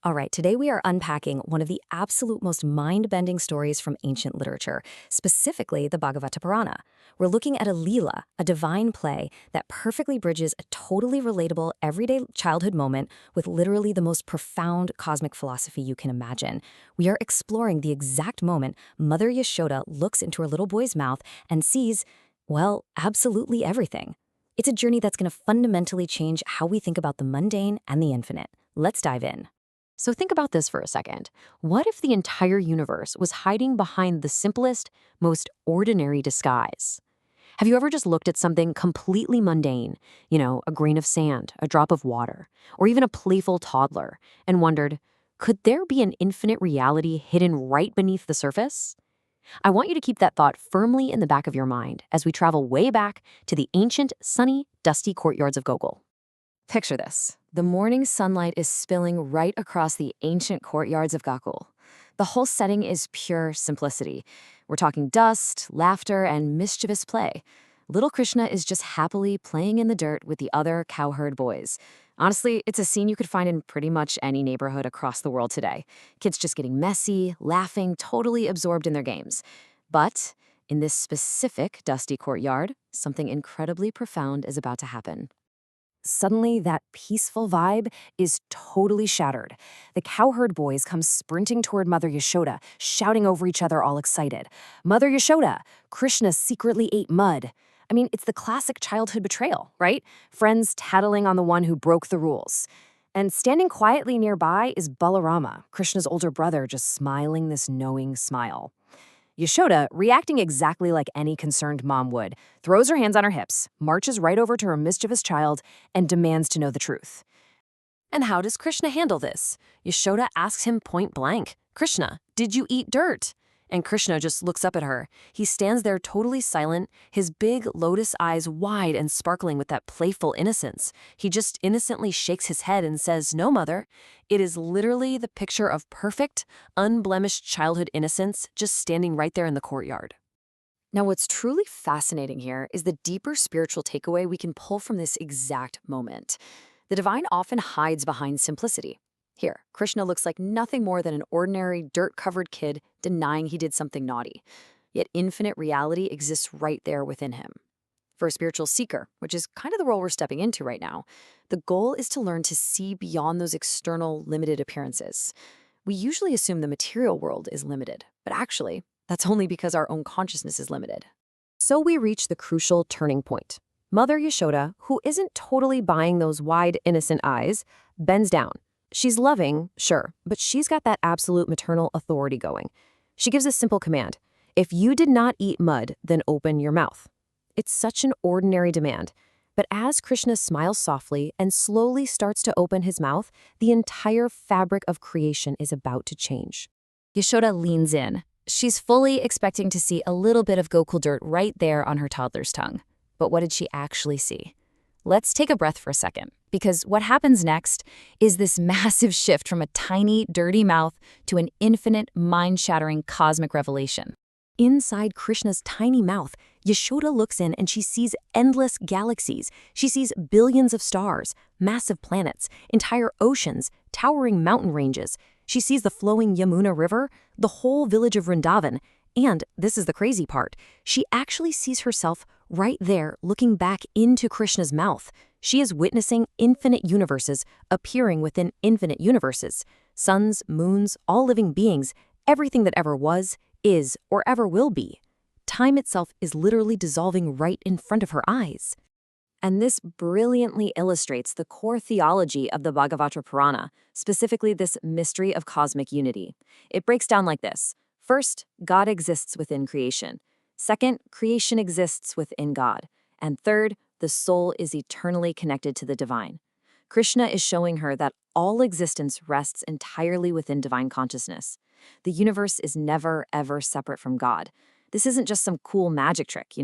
All right, today we are unpacking one of the absolute most mind-bending stories from ancient literature, specifically the Bhagavata Purana. We're looking at a Leela, a divine play that perfectly bridges a totally relatable everyday childhood moment with literally the most profound cosmic philosophy you can imagine. We are exploring the exact moment Mother Yashoda looks into her little boy's mouth and sees, well, absolutely everything. It's a journey that's going to fundamentally change how we think about the mundane and the infinite. Let's dive in. So think about this for a second. What if the entire universe was hiding behind the simplest, most ordinary disguise? Have you ever just looked at something completely mundane, a grain of sand, a drop of water, or even a playful toddler, and wondered, could there be an infinite reality hidden right beneath the surface? I want you to keep that thought firmly in the back of your mind as we travel way back to the ancient, sunny, dusty courtyards of Gokul. Picture this. The morning sunlight is spilling right across the ancient courtyards of Gokul. The whole setting is pure simplicity. We're talking dust, laughter, and mischievous play. Little Krishna is just happily playing in the dirt with the other cowherd boys. Honestly, it's a scene you could find in pretty much any neighborhood across the world today. Kids just getting messy, laughing, totally absorbed in their games. But in this specific dusty courtyard, something incredibly profound is about to happen. Suddenly, that peaceful vibe is totally shattered. The cowherd boys come sprinting toward Mother Yashoda, shouting over each other all excited. Mother Yashoda, Krishna secretly ate mud. I mean, it's the classic childhood betrayal, right? Friends tattling on the one who broke the rules. And standing quietly nearby is Balarama, Krishna's older brother, just smiling this knowing smile. Yashoda, reacting exactly like any concerned mom would, throws her hands on her hips, marches right over to her mischievous child, and demands to know the truth. And how does Krishna handle this? Yashoda asks him point blank, "Krishna, did you eat dirt?" And Krishna just looks up at her. He stands there totally silent, his big lotus eyes wide and sparkling with that playful innocence. He just innocently shakes his head and says, "No, mother." It is literally the picture of perfect, unblemished childhood innocence just standing right there in the courtyard. Now, what's truly fascinating here is the deeper spiritual takeaway we can pull from this exact moment. The divine often hides behind simplicity. Here, Krishna looks like nothing more than an ordinary, dirt-covered kid denying he did something naughty. Yet infinite reality exists right there within him. For a spiritual seeker, which is kind of the role we're stepping into right now, the goal is to learn to see beyond those external, limited appearances. We usually assume the material world is limited, but actually, that's only because our own consciousness is limited. So we reach the crucial turning point. Mother Yashoda, who isn't totally buying those wide, innocent eyes, bends down. She's loving, sure, but she's got that absolute maternal authority going. She gives a simple command. If you did not eat mud, then open your mouth. It's such an ordinary demand. But as Krishna smiles softly and slowly starts to open his mouth, the entire fabric of creation is about to change. Yashoda leans in. She's fully expecting to see a little bit of Gokul dirt right there on her toddler's tongue. But what did she actually see? Let's take a breath for a second, because what happens next is this massive shift from a tiny, dirty mouth to an infinite, mind-shattering cosmic revelation. Inside Krishna's tiny mouth, Yashoda looks in and she sees endless galaxies. She sees billions of stars, massive planets, entire oceans, towering mountain ranges. She sees the flowing Yamuna River, the whole village of Vrindavan, and, this is the crazy part, she actually sees herself right there looking back into Krishna's mouth. She is witnessing infinite universes appearing within infinite universes. Suns, moons, all living beings, everything that ever was, is, or ever will be. Time itself is literally dissolving right in front of her eyes. And this brilliantly illustrates the core theology of the Bhagavata Purana, specifically this mystery of cosmic unity. It breaks down like this. First, God exists within creation. Second, creation exists within God. And third, the soul is eternally connected to the divine. Krishna is showing her that all existence rests entirely within divine consciousness. The universe is never, ever separate from God. This isn't just some cool magic trick,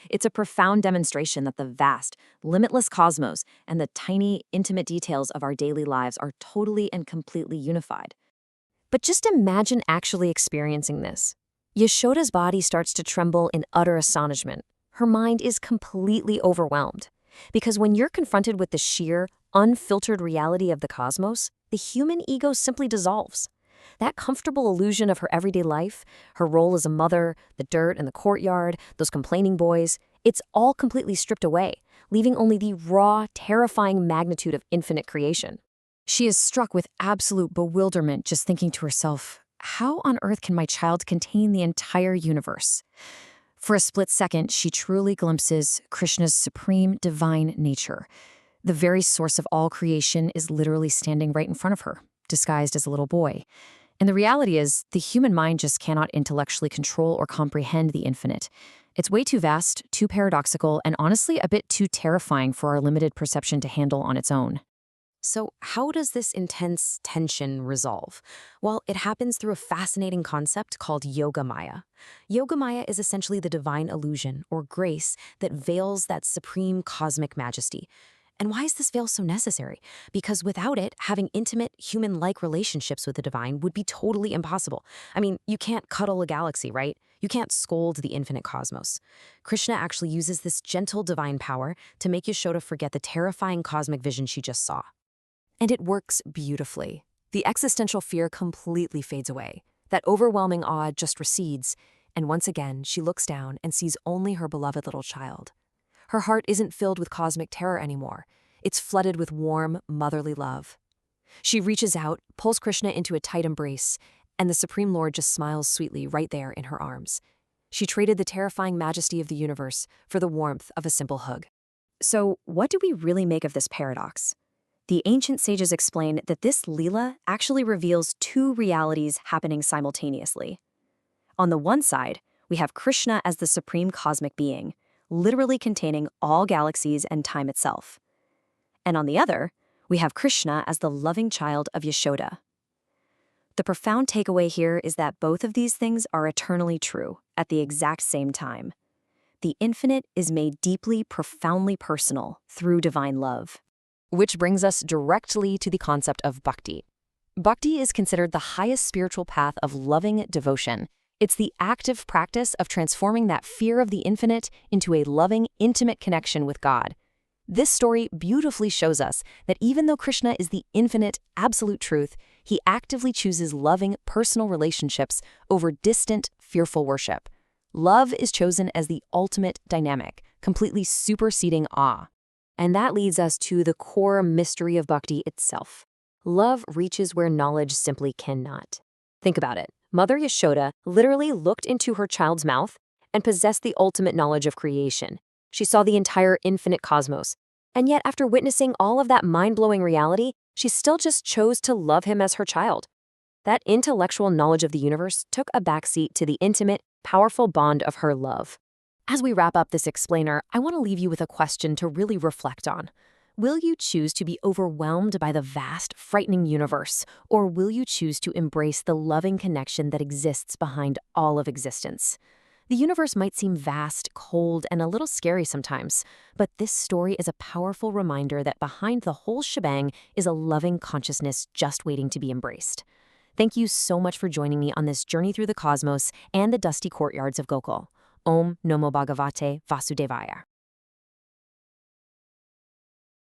It's a profound demonstration that the vast, limitless cosmos and the tiny, intimate details of our daily lives are totally and completely unified. But just imagine actually experiencing this. Yashoda's body starts to tremble in utter astonishment. Her mind is completely overwhelmed. Because when you're confronted with the sheer, unfiltered reality of the cosmos, the human ego simply dissolves. That comfortable illusion of her everyday life, her role as a mother, the dirt in the courtyard, those complaining boys, it's all completely stripped away, leaving only the raw, terrifying magnitude of infinite creation. She is struck with absolute bewilderment, just thinking to herself, how on earth can my child contain the entire universe? For a split second, she truly glimpses Krishna's supreme divine nature. The very source of all creation is literally standing right in front of her, disguised as a little boy. And the reality is, the human mind just cannot intellectually control or comprehend the infinite. It's way too vast, too paradoxical, and honestly a bit too terrifying for our limited perception to handle on its own. So how does this intense tension resolve? Well, it happens through a fascinating concept called Yoga Maya. Yoga Maya is essentially the divine illusion, or grace, that veils that supreme cosmic majesty. And why is this veil so necessary? Because without it, having intimate, human-like relationships with the divine would be totally impossible. I mean, you can't cuddle a galaxy, right? You can't scold the infinite cosmos. Krishna actually uses this gentle divine power to make Yashoda forget the terrifying cosmic vision she just saw. And it works beautifully. The existential fear completely fades away. That overwhelming awe just recedes, and once again, she looks down and sees only her beloved little child. Her heart isn't filled with cosmic terror anymore. It's flooded with warm, motherly love. She reaches out, pulls Krishna into a tight embrace, and the Supreme Lord just smiles sweetly right there in her arms. She traded the terrifying majesty of the universe for the warmth of a simple hug. So, what do we really make of this paradox? The ancient sages explain that this Leela actually reveals two realities happening simultaneously. On the one side, we have Krishna as the supreme cosmic being, literally containing all galaxies and time itself. And on the other, we have Krishna as the loving child of Yashoda. The profound takeaway here is that both of these things are eternally true at the exact same time. The infinite is made deeply, profoundly personal through divine love. Which brings us directly to the concept of bhakti. Bhakti is considered the highest spiritual path of loving devotion. It's the active practice of transforming that fear of the infinite into a loving, intimate connection with God. This story beautifully shows us that even though Krishna is the infinite, absolute truth, he actively chooses loving, personal relationships over distant, fearful worship. Love is chosen as the ultimate dynamic, completely superseding awe. And that leads us to the core mystery of bhakti itself. Love reaches where knowledge simply cannot. Think about it. Mother Yashoda literally looked into her child's mouth and possessed the ultimate knowledge of creation. She saw the entire infinite cosmos. And yet, after witnessing all of that mind-blowing reality, she still just chose to love him as her child. That intellectual knowledge of the universe took a backseat to the intimate, powerful bond of her love. As we wrap up this explainer, I want to leave you with a question to really reflect on. Will you choose to be overwhelmed by the vast, frightening universe, or will you choose to embrace the loving connection that exists behind all of existence? The universe might seem vast, cold, and a little scary sometimes, but this story is a powerful reminder that behind the whole shebang is a loving consciousness just waiting to be embraced. Thank you so much for joining me on this journey through the cosmos and the dusty courtyards of Gokul. Om Namo Bhagavate Vasudevaya.